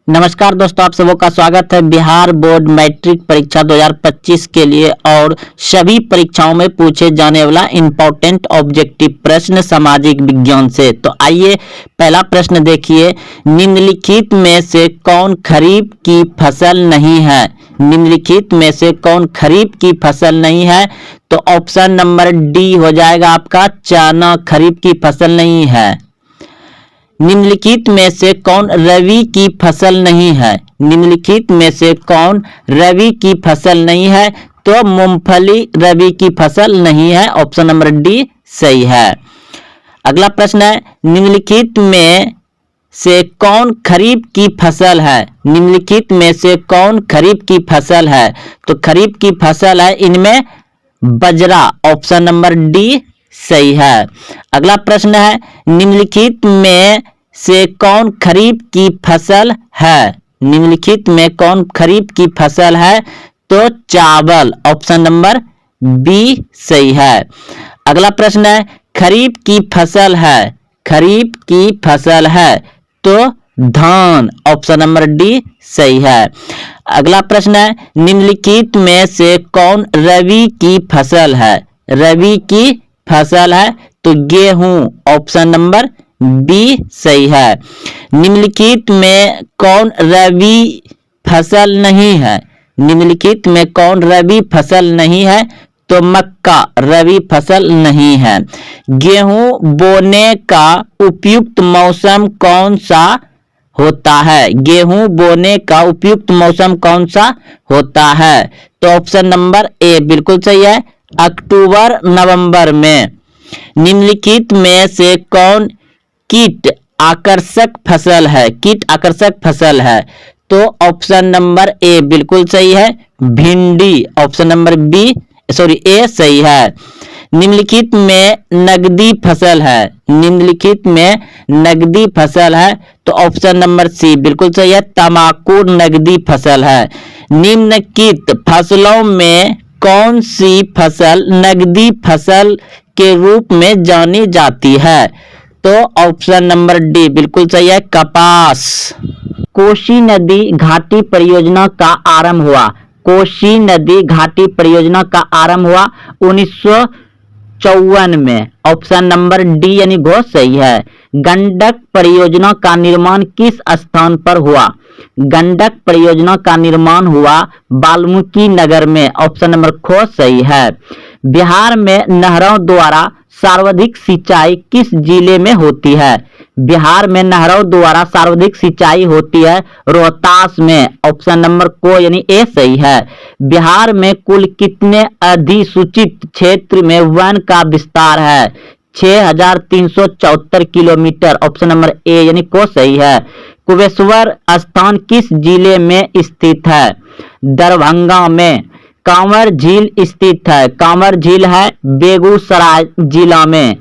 नमस्कार दोस्तों, आप सबों का स्वागत है बिहार बोर्ड मैट्रिक परीक्षा 2025 के लिए और सभी परीक्षाओं में पूछे जाने वाला इंपॉर्टेंट ऑब्जेक्टिव प्रश्न सामाजिक विज्ञान से। तो आइए पहला प्रश्न देखिए, निम्नलिखित में से कौन खरीफ की फसल नहीं है? निम्नलिखित में से कौन खरीफ की फसल नहीं है? तो ऑप्शन नंबर डी हो जाएगा आपका, चना खरीफ की फसल नहीं है। निम्नलिखित में से कौन रबी की फसल नहीं है? निम्नलिखित में से कौन रबी की फसल नहीं है? तो मूंगफली रबी की फसल नहीं है, ऑप्शन नंबर डी सही है। अगला प्रश्न है, निम्नलिखित में से कौन खरीफ की फसल है? निम्नलिखित में से कौन खरीफ की फसल है? तो खरीफ की फसल है इनमें बजरा, ऑप्शन नंबर डी सही है। अगला प्रश्न है, निम्नलिखित में से कौन खरीफ की फसल है? निम्नलिखित में कौन खरीफ की फसल है? तो चावल, ऑप्शन नंबर बी सही है। अगला प्रश्न है, खरीफ की फसल है, खरीफ की फसल है तो धान, ऑप्शन नंबर डी सही है। अगला प्रश्न है, निम्नलिखित में से कौन रबी की फसल है? रबी की फसल है तो गेहूं, ऑप्शन नंबर बी सही है। निम्नलिखित में कौन रबी फसल नहीं है? निम्नलिखित में कौन रबी फसल नहीं है? तो मक्का रबी फसल नहीं है। गेहूं बोने का उपयुक्त मौसम कौन सा होता है? गेहूं बोने का उपयुक्त मौसम कौन सा होता है? तो ऑप्शन नंबर ए बिल्कुल सही है, अक्टूबर नवंबर में। निम्नलिखित में से कौन कीट आकर्षक फसल है? कीट आकर्षक फसल है तो ऑप्शन नंबर ए बिल्कुल सही है, भिंडी, ऑप्शन नंबर ए सही है। निम्नलिखित में नगदी फसल है, निम्नलिखित में नगदी फसल है तो ऑप्शन नंबर सी बिल्कुल सही है, तम्बाकू नगदी फसल है। निम्नलिखित फसलों में कौन सी फसल नगदी फसल के रूप में जानी जाती है? तो ऑप्शन नंबर डी बिल्कुल सही है, कपास। कोसी नदी घाटी परियोजना का आरंभ हुआ, कोसी नदी घाटी परियोजना का आरंभ हुआ 1954 में, ऑप्शन नंबर डी यानी घ सही है। गंडक परियोजना का निर्माण किस स्थान पर हुआ? गंडक परियोजना का निर्माण हुआ वाल्मीकि नगर में, ऑप्शन नंबर ख सही है। बिहार में नहरों द्वारा सर्वाधिक सिंचाई किस जिले में होती है? बिहार में नहरों द्वारा सर्वाधिक सिंचाई होती है रोहतास में, ऑप्शन नंबर को यानी ए सही है। बिहार में कुल कितने अधिसूचित क्षेत्र में वन का विस्तार है? 6374 किलोमीटर, ऑप्शन नंबर ए यानी को सही है। कुबेश्वर स्थान किस जिले में स्थित है? दरभंगा में। कांवर झील स्थित है, कांवर झील है बेगूसराय जिला में।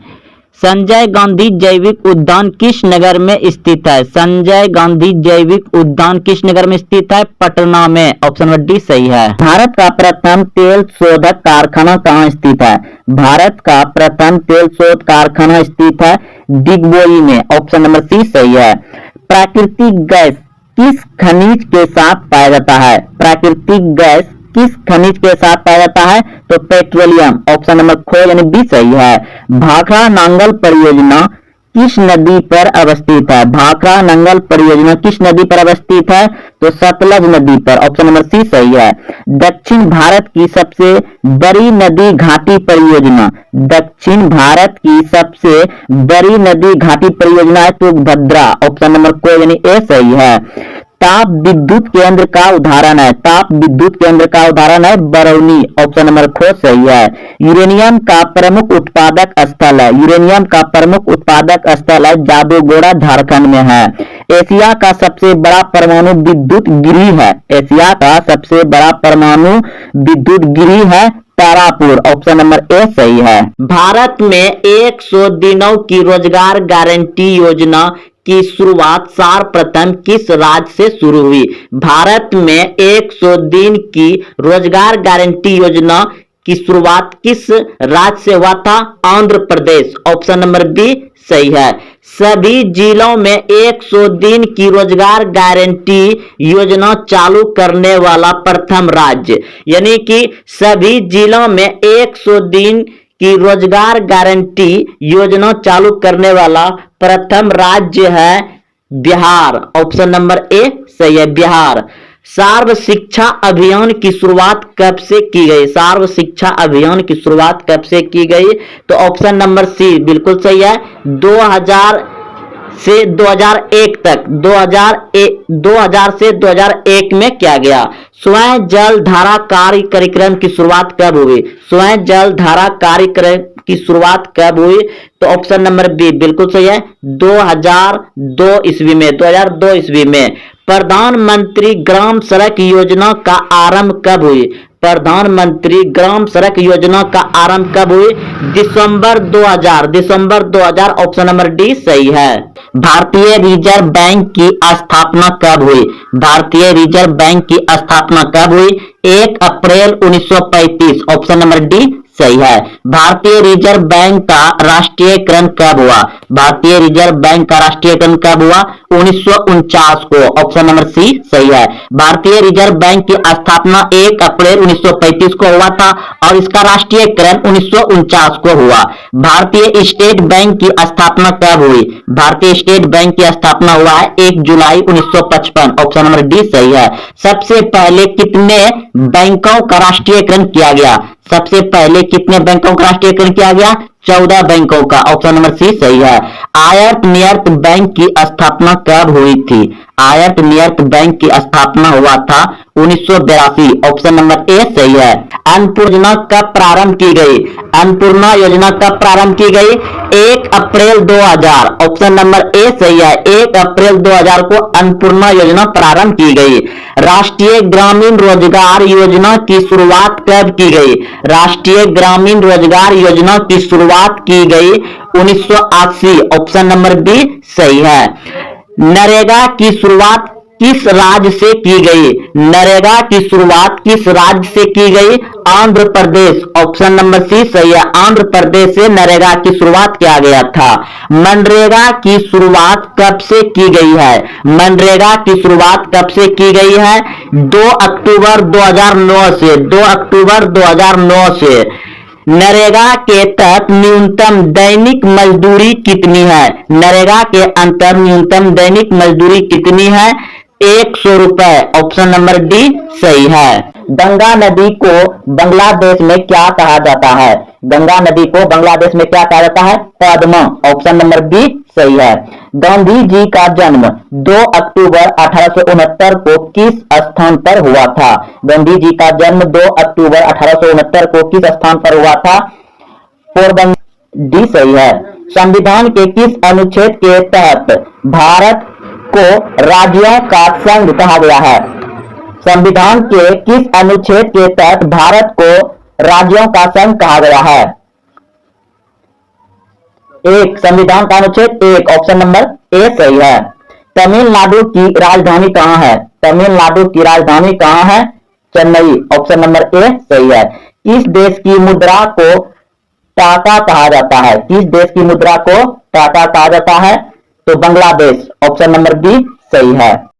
संजय गांधी जैविक उद्यान किस नगर में स्थित है? संजय गांधी जैविक उद्यान किस नगर में स्थित है? पटना में, ऑप्शन नंबर डी सही है। भारत का प्रथम तेल शोधक कारखाना कहाँ स्थित है? भारत का प्रथम तेल शोध कारखाना स्थित है डिगबोई में, ऑप्शन नंबर सी सही है। प्राकृतिक गैस किस खनिज के साथ पाया जाता है? प्राकृतिक गैस किस खनिज के साथ पाया जाता है? तो पेट्रोलियम, ऑप्शन नंबर ख यानी बी सही है। भाखड़ा नांगल परियोजना किस नदी पर अवस्थित है? भाखड़ा नांगल परियोजना किस नदी पर अवस्थित है? तो सतलज नदी पर, ऑप्शन नंबर सी सही है। दक्षिण भारत की सबसे बड़ी नदी घाटी परियोजना, दक्षिण भारत की सबसे बड़ी नदी घाटी परियोजना है तुंगभद्रा, ऑप्शन नंबर को यानी ए सही है। ताप विद्युत केंद्र का उदाहरण है, ताप विद्युत केंद्र का उदाहरण है बरौनी, ऑप्शन नंबर ख सही है। यूरेनियम का प्रमुख उत्पादक स्थल है, यूरेनियम का प्रमुख उत्पादक स्थल है जादूगोड़ा झारखंड में है। एशिया का सबसे बड़ा परमाणु विद्युत गृह है, एशिया का सबसे बड़ा परमाणु विद्युत गृह है तारापुर, ऑप्शन नंबर ए सही है। भारत में 100 दिनों की रोजगार गारंटी योजना की शुरुआत सर्वप्रथम किस राज्य से शुरू हुई? भारत में 100 दिन की रोजगार गारंटी योजना की शुरुआत किस राज्य से हुआ था? Andhra Pradesh. Option number B सही है। सभी जिलों में 100 दिन की रोजगार गारंटी योजना चालू करने वाला प्रथम राज्य, यानी कि सभी जिलों में 100 दिन की रोजगार गारंटी योजना चालू करने वाला प्रथम राज्य है बिहार। ऑप्शन नंबर ए सही है, बिहार। सर्व शिक्षा अभियान की शुरुआत कब से की गई? सर्व शिक्षा अभियान की शुरुआत कब से की गई? तो ऑप्शन नंबर सी बिल्कुल सही है, 2000 से 2001 तक, 2000 से 2001 में किया गया। स्वयं जल धारा कार्यक्रम की शुरुआत कब हुई? स्वयं जल धारा कार्यक्रम की शुरुआत कब हुई? तो ऑप्शन नंबर बी बिल्कुल सही है, 2002 ईस्वी में। 2002 ईस्वी में। प्रधानमंत्री ग्राम सड़क योजना का आरंभ कब हुई? प्रधानमंत्री ग्राम सड़क योजना का आरंभ कब हुई? दिसंबर 2000। ऑप्शन नंबर डी सही है। भारतीय रिजर्व बैंक की स्थापना कब हुई? भारतीय रिजर्व बैंक की स्थापना कब हुई? 1 अप्रैल 1935। ऑप्शन नंबर डी सही है। भारतीय रिजर्व बैंक का राष्ट्रीयकरण कब हुआ? भारतीय रिजर्व बैंक का राष्ट्रीयकरण कब हुआ? 1949 को। ऑप्शन नंबर सी सही है। भारतीय रिजर्व बैंक की स्थापना 1 अप्रैल 1935 को हुआ था और इसका राष्ट्रीयकरण 1949 को हुआ। भारतीय स्टेट बैंक की स्थापना कब हुई? भारतीय स्टेट बैंक की स्थापना हुआ है 1 जुलाई 1955। ऑप्शन नंबर डी सही है। सबसे पहले कितने बैंकों का राष्ट्रीयकरण किया गया? सबसे पहले कितने बैंकों का राष्ट्रीयकरण किया गया? 14 बैंकों का। ऑप्शन नंबर सी सही है। आयत नियत बैंक की स्थापना कब हुई थी? आयत नियत बैंक की स्थापना हुआ था 1982। ऑप्शन नंबर ए सही है। अन्नपूर्णा योजना कब प्रारंभ की गई? अन्नपूर्णा योजना कब प्रारंभ की गई? 1 अप्रैल 2000। ऑप्शन नंबर ए सही है, 1 अप्रैल 2000 को अन्नपूर्णा योजना प्रारंभ की गई। राष्ट्रीय ग्रामीण रोजगार योजना की शुरुआत कब की गई? राष्ट्रीय ग्रामीण रोजगार योजना की शुरुआत की गई 1980। ऑप्शन नंबर बी सही है। नरेगा की शुरुआत किस राज्य से की गई? नरेगा की शुरुआत किस राज्य से की गई? Andhra Pradesh. Option number C सही है, आंध्र प्रदेश से नरेगा की शुरुआत किया गया था। मनरेगा की शुरुआत कब से की गई है? मनरेगा की शुरुआत कब से की गई है? 2 अक्टूबर 2009 से। 2 अक्टूबर 2009 से। नरेगा के तहत न्यूनतम दैनिक मजदूरी कितनी है? नरेगा के अंतर्गत न्यूनतम दैनिक मजदूरी कितनी है? 100 रुपए। ऑप्शन नंबर डी सही है। गंगा नदी को बांग्लादेश में क्या कहा जाता है? गंगा नदी को बांग्लादेश में क्या कहा जाता है? पद्मा। ऑप्शन नंबर बी सही है। गांधी जी का जन्म 2 अक्टूबर 1869 को किस स्थान पर हुआ था? गांधी जी का जन्म 2 अक्टूबर 1869 को किस स्थान पर हुआ था? पोरबंदर। डी सही है। संविधान के किस अनुच्छेद के तहत भारत को राज्यों का संघ कहा गया है? संविधान के किस अनुच्छेद के तहत भारत को राज्यों का संघ कहा गया है? एक, संविधान का अनुच्छेद 1। ऑप्शन नंबर ए सही है। तमिलनाडु की राजधानी कहां है? तमिलनाडु की राजधानी कहां है? चेन्नई। ऑप्शन नंबर ए सही है। किस देश की मुद्रा को टाका कहा जाता है? किस देश की मुद्रा को टाका कहा जाता है? तो बांग्लादेश। ऑप्शन नंबर बी सही है।